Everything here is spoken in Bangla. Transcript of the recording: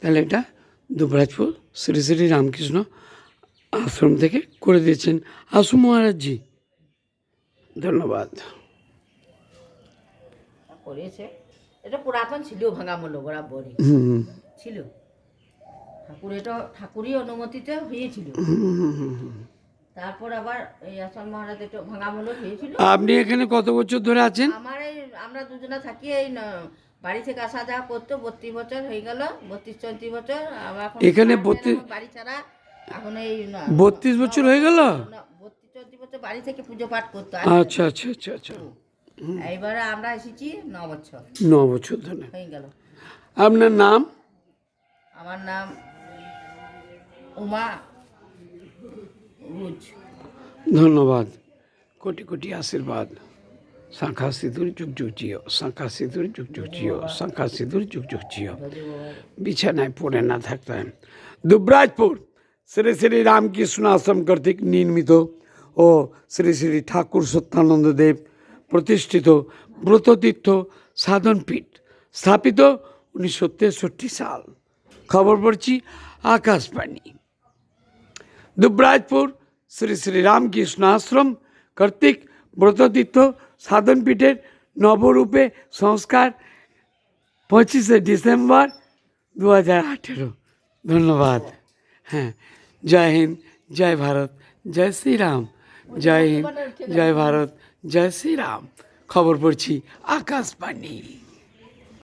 তাহলে এটা দুবরাজপুর শ্রী শ্রী রামকৃষ্ণ আশ্রম থেকে করে দিয়েছেন আসু মহারাজজি, ধন্যবাদ। করেছে, এটা পুরাতন ছিল, ভাঙামূল্য বরাবরই ছিল ঠাকুর, এটা ঠাকুরই অনুমতিতে হয়েছিল। তারপর আবার এই আসাম মহারাজ এটা ভাঙামূল্য হয়েছিল। আপনি এখানে কত বছর ধরে আছেন? আমার এই আমরা দুজনে থাকি, এই বাড়ি থেকে আসা যাওয়া করতো, 32 বছর হয়ে গেল, 32-34 বছর। এখন এখানে বাড়ি ছাড়া এখন এই 32 বছর হয়ে গেল? 32-34 বছর বাড়ি থেকে পুজো পাঠ করতো। আচ্ছা আচ্ছা আচ্ছা আচ্ছা। এইবারে আমরা এসেছি 9 বছর 9 বছর ধরে হয়ে গেল। আপনার নাম? আমার নাম উমা রুজ। ধন্যবাদ, কোটি কোটি আশীর্বাদ। শাঁখা সিঁদুর যুগ যুগ জিও, শাঁখা সিঁদুর যুগ যুগ জিও, শাঁখা সিঁদুর যুগ যুগ জিও। বিছানায় পড়ে না থাকতে হয়। দুবরাজপুর শ্রী শ্রী রামকৃষ্ণ আশ্রম কর্তৃক নির্মিত ও শ্রী শ্রী ঠাকুর সত্যানন্দ দেব প্রতিষ্ঠিত ব্রততীর্থ সাধনপীঠ স্থাপিত 1963 সাল। খবর পড়ছি আকাশবাণী। দুবরাজপুর শ্রী শ্রী রামকৃষ্ণ আশ্রম কর্তৃক ব্রততীর্থ সাধনপীঠের নবরূপে সংস্কার 25শে ডিসেম্বর 2018। ধন্যবাদ। হ্যাঁ, জয় হিন্দ, জয় ভারত, জয় শ্রীরাম। জয় হিন্দ, জয় ভারত, জয় শ্রীরাম। খবর পড়ছি আকাশবাণী।